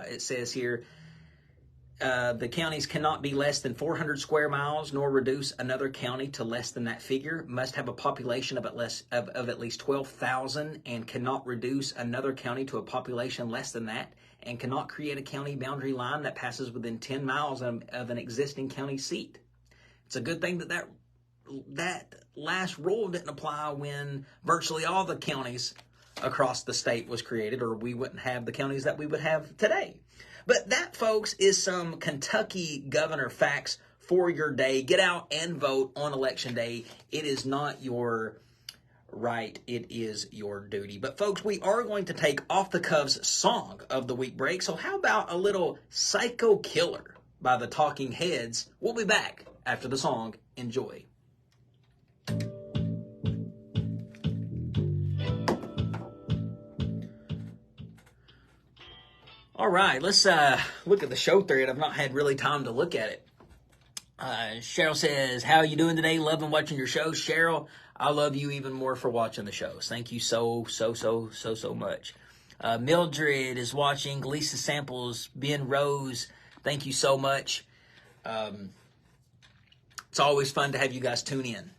it says here, the counties cannot be less than 400 square miles, nor reduce another county to less than that figure, must have a population of at least 12,000, and cannot reduce another county to a population less than that, and cannot create a county boundary line that passes within 10 miles of an existing county seat. It's a good thing that last rule didn't apply when virtually all the counties across the state was created, or we wouldn't have the counties that we would have today. But that, folks, is some Kentucky governor facts for your day. Get out and vote on Election Day. It is not your right, it is your duty. But, folks, we are going to take Off the Cuff's Song of the Week break. So how about a little Psycho Killer by the Talking Heads? We'll be back after the song. Enjoy. All right, let's look at the show thread. I've not had really time to look at it. Cheryl says, how are you doing today? Loving watching your shows. Cheryl, I love you even more for watching the shows. Thank you so much. Mildred is watching. Lisa Samples, Ben Rose, thank you so much. It's always fun to have you guys tune in.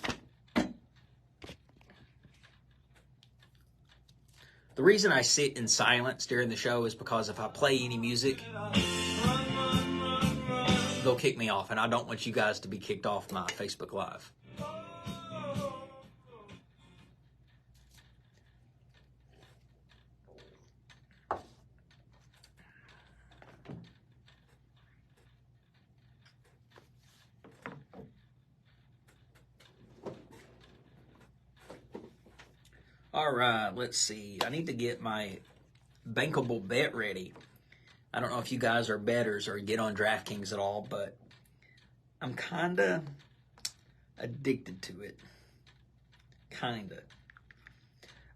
The reason I sit in silence during the show is because if I play any music, they'll kick me off, and I don't want you guys to be kicked off my Facebook Live. All right, let's see. I need to get my bankable bet ready. I don't know if you guys are bettors or get on DraftKings at all, but I'm kind of addicted to it. Kind of.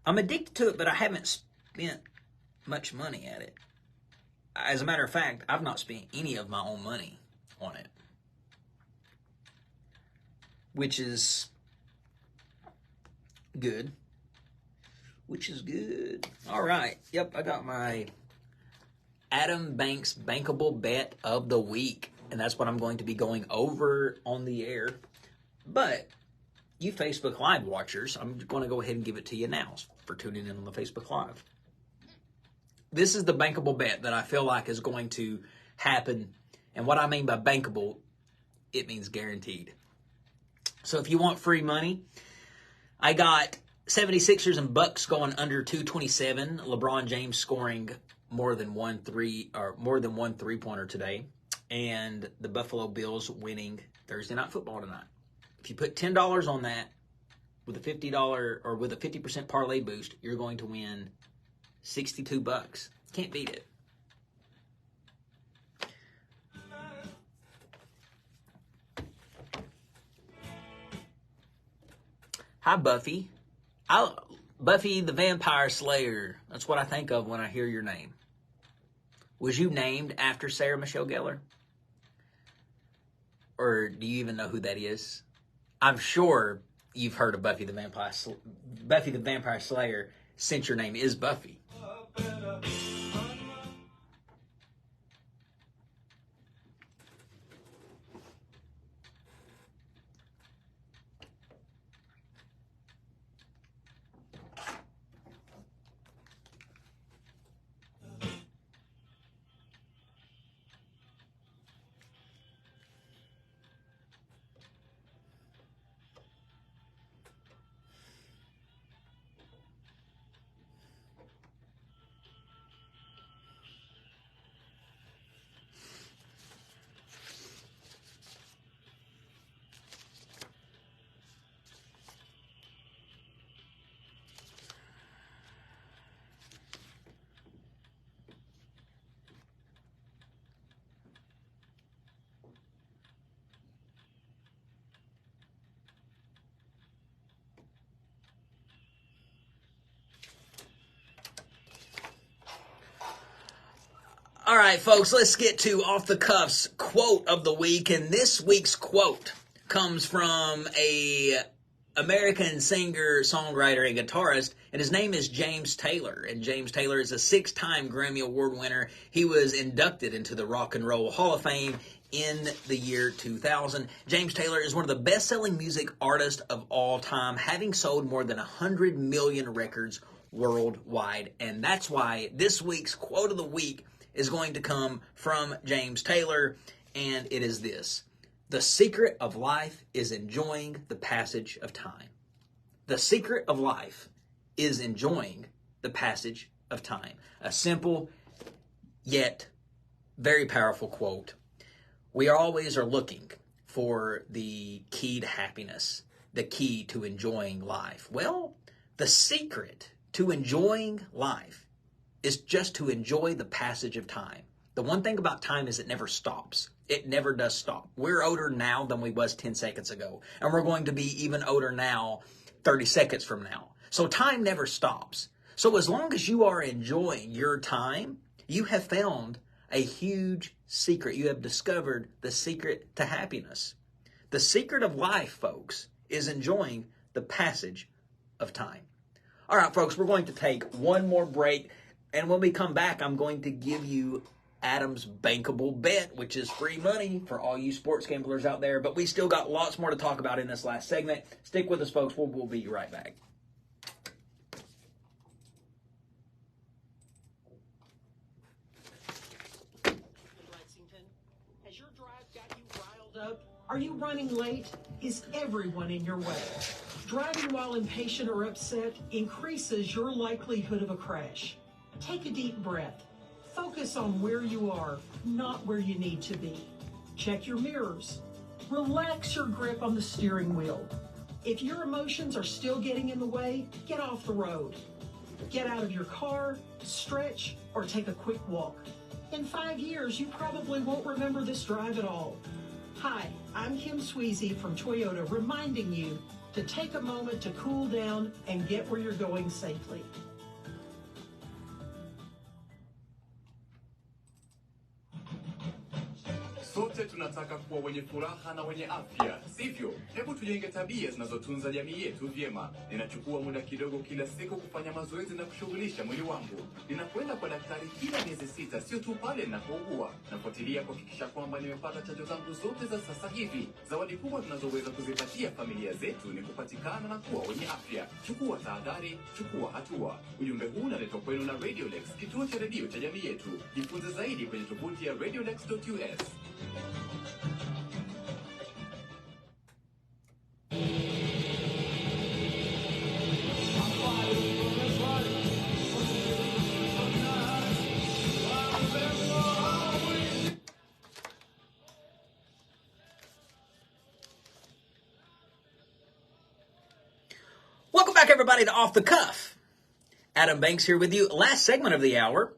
I'm addicted to it, but I haven't spent much money at it. As a matter of fact, I've not spent any of my own money on it, which is good. All right. Yep, I got my Adam Banks bankable bet of the week, and that's what I'm going to be going over on the air. But you Facebook Live watchers, I'm going to go ahead and give it to you now for tuning in on the Facebook Live. This is the bankable bet that I feel like is going to happen, and what I mean by bankable, it means guaranteed. So if you want free money, I got 76ers and Bucks going under 227. LeBron James scoring more than one three-pointer today, and the Buffalo Bills winning Thursday Night Football tonight. If you put $10 on that with a $50 or with a 50% parlay boost, you're going to win $62. Can't beat it. Hi, Buffy. Buffy the Vampire Slayer. That's what I think of when I hear your name. Was you named after Sarah Michelle Gellar? Or do you even know who that is? I'm sure you've heard of Buffy the Vampire Slayer since your name is Buffy. All right, folks, let's get to Off the Cuff's quote of the week. And this week's quote comes from a American singer, songwriter, and guitarist, and his name is James Taylor. And James Taylor is a 6-time Grammy Award winner. He was inducted into the Rock and Roll Hall of Fame in the year 2000. James Taylor is one of the best-selling music artists of all time, having sold more than 100 million records worldwide. And that's why this week's quote of the week is going to come from James Taylor, and it is this. The secret of life is enjoying the passage of time. The secret of life is enjoying the passage of time. A simple yet very powerful quote. We always are looking for the key to happiness, the key to enjoying life. Well, the secret to enjoying life is just to enjoy the passage of time. The one thing about time is it never stops. It never does stop. We're older now than we was 10 seconds ago. And we're going to be even older now 30 seconds from now. So time never stops. So as long as you are enjoying your time, you have found a huge secret. You have discovered the secret to happiness. The secret of life, folks, is enjoying the passage of time. All right, folks, we're going to take one more break. And when we come back, I'm going to give you Adam's bankable bet, which is free money for all you sports gamblers out there. But we still got lots more to talk about in this last segment. Stick with us, folks. We'll be right back. Has your drive got you riled up? Are you running late? Is everyone in your way? Driving while impatient or upset increases your likelihood of a crash. Take a deep breath. Focus on where you are, not where you need to be. Check your mirrors. Relax your grip on the steering wheel. If your emotions are still getting in the way, get off the road. Get out of your car, stretch, or take a quick walk. In 5 years, you probably won't remember this drive at all. Hi, I'm Kim Sweezy from Toyota, reminding you to take a moment to cool down and get where you're going safely. Sote tunataka kuwa wenye furaha na wenye afya, sivyo? Hebu tujenge tabia zinazotunza jamii yetu vyema. Ninachukua muda kidogo kila siku kufanya mazoezi na kushughulisha mwili wangu. Ninakwenda kwa daktari kila miezi 6, sio tu pale ninapougua. Nafuatilia kuhakikisha kwamba nimepata chanjo zangu zote za sasa hivi. Zawadi kubwa tunazoweza kuzipatia familia zetu ni kupatikana na kuwa wenye afya. Chukua tahadhari, chukua hatua. Ujumbe huu unaletwa kwenu na Radiolex, kituo cha redio cha jamii yetu. Jifunze zaidi kwenye tovuti ya radiolex.us. Welcome back, everybody, to Off the Cuff. Adam Banks here with you. Last segment of the hour.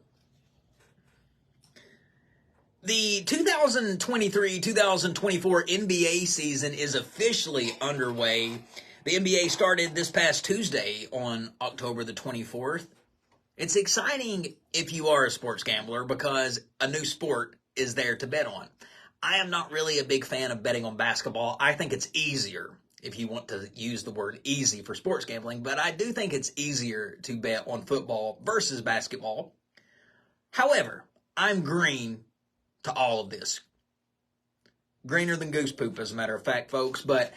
The 2023-2024 NBA season is officially underway. The NBA started this past Tuesday on October the 24th. It's exciting if you are a sports gambler because a new sport is there to bet on. I am not really a big fan of betting on basketball. I think it's easier, if you want to use the word easy for sports gambling, but I do think it's easier to bet on football versus basketball. However, I'm green to all of this. Greener than goose poop, as a matter of fact, folks. But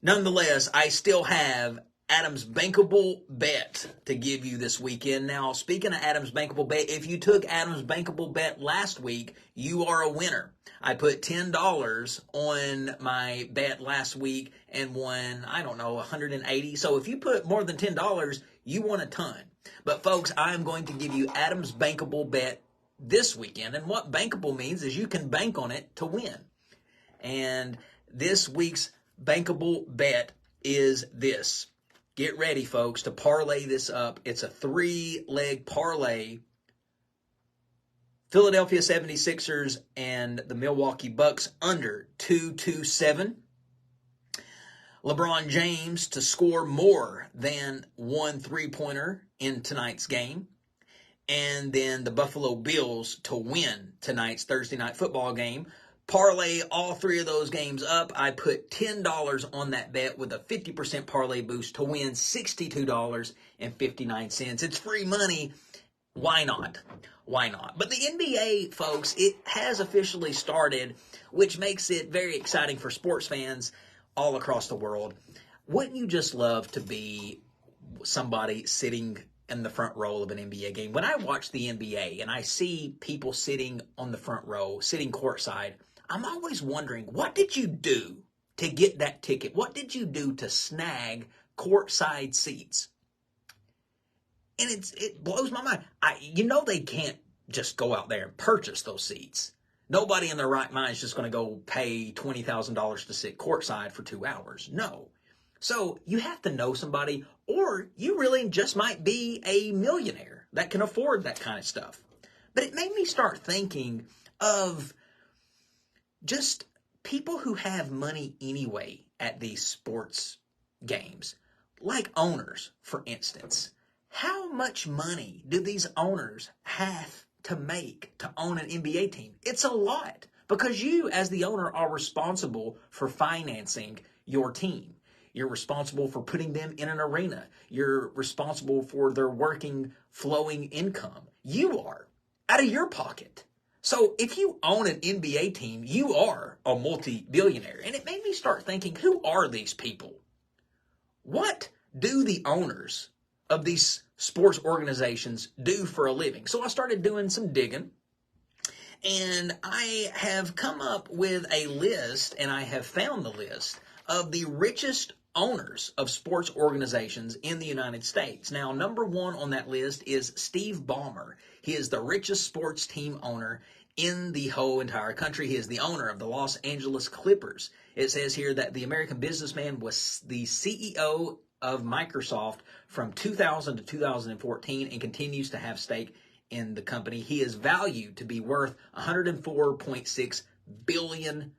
nonetheless, I still have Adam's bankable bet to give you this weekend. Now, speaking of Adam's bankable bet, if you took Adam's bankable bet last week, you are a winner. I put $10 on my bet last week and won, I don't know, 180. So if you put more than $10, you won a ton. But folks, I'm going to give you Adam's bankable bet this weekend. And what bankable means is you can bank on it to win. And this week's bankable bet is this. Get ready, folks, to parlay this up. It's a 3-leg parlay. Philadelphia 76ers and the Milwaukee Bucks under 227. LeBron James to score more than 1 3-pointer in tonight's game. And then the Buffalo Bills to win tonight's Thursday night football game. Parlay all 3 of those games up. I put $10 on that bet with a 50% parlay boost to win $62.59. It's free money. Why not? Why not? But the NBA, folks, it has officially started, which makes it very exciting for sports fans all across the world. Wouldn't you just love to be somebody sitting in the front row of an NBA game. When I watch the NBA and I see people sitting on the front row, sitting courtside, I'm always wondering, what did you do to get that ticket? What did you do to snag courtside seats? And it blows my mind. They can't just go out there and purchase those seats. Nobody in their right mind is just going to go pay $20,000 to sit courtside for 2 hours. No. So you have to know somebody, or you really just might be a millionaire that can afford that kind of stuff. But it made me start thinking of just people who have money anyway at these sports games, like owners, for instance. How much money do these owners have to make to own an NBA team? It's a lot, because you, as the owner, are responsible for financing your team. You're responsible for putting them in an arena. You're responsible for their working, flowing income. You are, out of your pocket. So if you own an NBA team, you are a multi-billionaire. And it made me start thinking, who are these people? What do the owners of these sports organizations do for a living? So I started doing some digging, and I have come up with a list, and I have found the list of the richest owners of sports organizations in the United States. Now, number one on that list is Steve Ballmer. He is the richest sports team owner in the whole entire country. He is the owner of the Los Angeles Clippers. It says here that the American businessman was the CEO of Microsoft from 2000 to 2014 and continues to have stake in the company. He is valued to be worth $104.6 billion.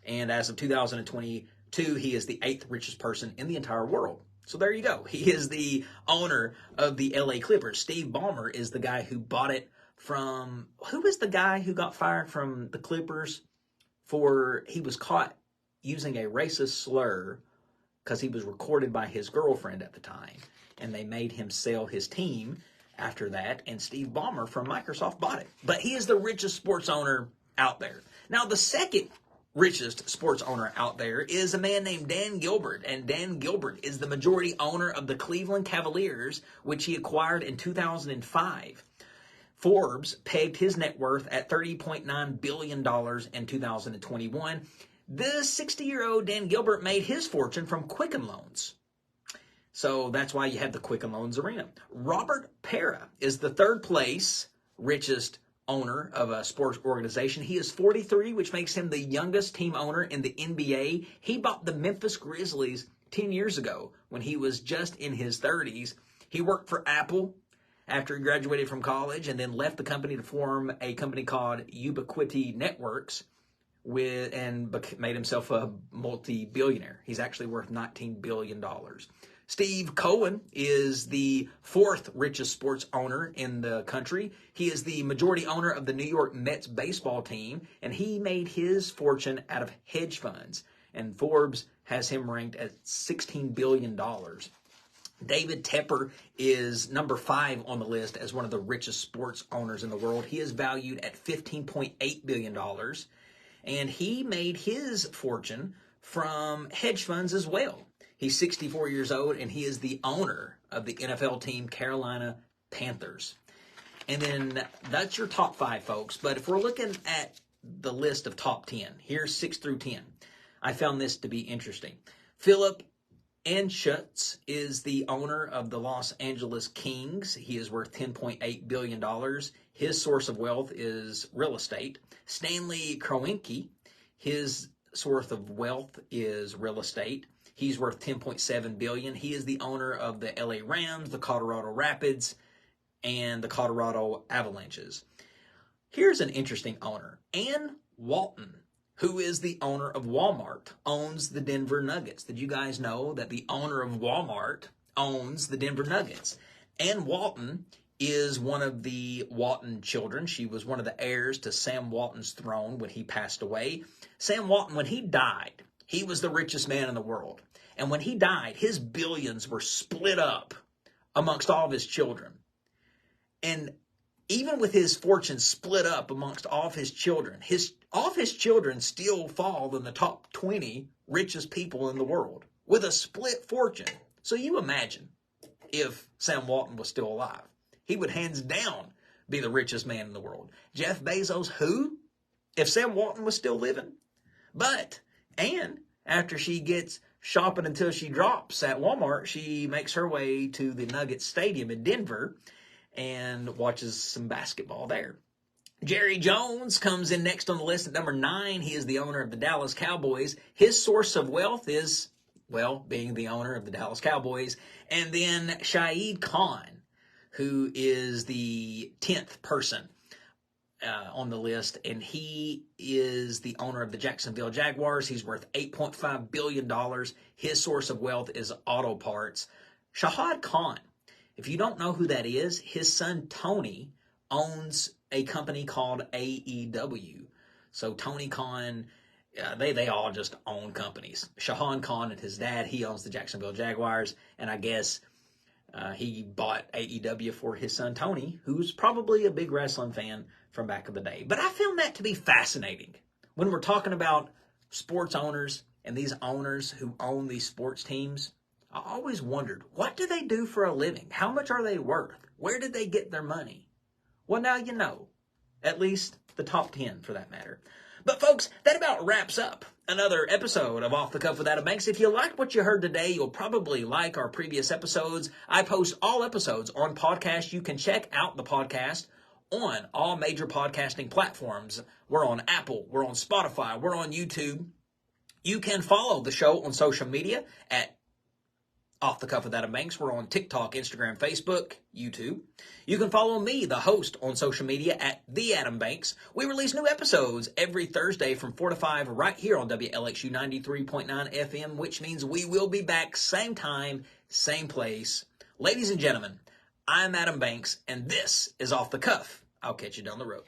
And as of 2022, he is the 8th richest person in the entire world. So there you go. He is the owner of the LA Clippers. Steve Ballmer is the guy who bought it from, who was the guy who got fired from the Clippers he was caught using a racist slur because he was recorded by his girlfriend at the time, and they made him sell his team after that, and Steve Ballmer from Microsoft bought it. But he is the richest sports owner out there. Now, the second richest sports owner out there is a man named Dan Gilbert, and Dan Gilbert is the majority owner of the Cleveland Cavaliers, which he acquired in 2005. Forbes pegged his net worth at $30.9 billion in 2021. The 60-year-old Dan Gilbert made his fortune from Quicken Loans. So that's why you have the Quicken Loans Arena. Robert Pera is the third place richest owner of a sports organization. He is 43, which makes him the youngest team owner in the NBA. He bought the Memphis Grizzlies 10 years ago when he was just in his 30s. He worked for Apple after he graduated from college and then left the company to form a company called Ubiquity Networks and made himself a multi-billionaire. He's actually worth $19 billion. Steve Cohen is the fourth richest sports owner in the country. He is the majority owner of the New York Mets baseball team, and he made his fortune out of hedge funds. And Forbes has him ranked at $16 billion. David Tepper is number 5 on the list as one of the richest sports owners in the world. He is valued at $15.8 billion. And he made his fortune from hedge funds as well. He's 64 years old, and he is the owner of the NFL team Carolina Panthers. And then that's your top 5, folks. But if we're looking at the list of top 10, here's 6 through 10. I found this to be interesting. Philip Anschutz is the owner of the Los Angeles Kings. He is worth $10.8 billion. His source of wealth is real estate. Stanley Kroenke, his source of wealth is real estate. He's worth $10.7 billion. He is the owner of the LA Rams, the Colorado Rapids, and the Colorado Avalanches. Here's an interesting owner. Ann Walton, who is the owner of Walmart, owns the Denver Nuggets. Did you guys know that the owner of Walmart owns the Denver Nuggets? Ann Walton is one of the Walton children. She was one of the heirs to Sam Walton's throne when he passed away. Sam Walton, when he died, he was the richest man in the world. And when he died, his billions were split up amongst all of his children. And even with his fortune split up amongst all of his children, all of his children still fall in the top 20 richest people in the world with a split fortune. So you imagine, if Sam Walton was still alive. He would hands down be the richest man in the world. Jeff Bezos, who? If Sam Walton was still living. But, and after she gets shopping until she drops at Walmart, she makes her way to the Nuggets Stadium in Denver and watches some basketball there. Jerry Jones comes in next on the list at number 9. He is the owner of the Dallas Cowboys. His source of wealth is, well, being the owner of the Dallas Cowboys. And then Shahid Khan, who is the 10th person on the list, and he is the owner of the Jacksonville Jaguars. He's worth $8.5 billion. His source of wealth is auto parts. Shahid Khan, if you don't know who that is, his son Tony owns a company called AEW. So Tony Khan, they all just own companies. Shahid Khan and his dad, he owns the Jacksonville Jaguars, and I guess he bought AEW for his son Tony, who's probably a big wrestling fan from back in the day. But I found that to be fascinating. When we're talking about sports owners and these owners who own these sports teams, I always wondered, what do they do for a living? How much are they worth? Where did they get their money? Well, now you know. At least the top 10 for that matter. But folks, that about wraps up another episode of Off the Cuff with Adam Banks. If you liked what you heard today, you'll probably like our previous episodes. I post all episodes on podcast. You can check out the podcast on all major podcasting platforms. We're on Apple, we're on Spotify, we're on YouTube. You can follow the show on social media at Off the Cuff with Adam Banks. We're on TikTok, Instagram, Facebook, YouTube. You can follow me, the host, on social media at The Adam Banks. We release new episodes every Thursday from 4 to 5 right here on WLXU 93.9 FM, which means we will be back same time, same place. Ladies and gentlemen, I'm Adam Banks, and this is Off the Cuff. I'll catch you down the road.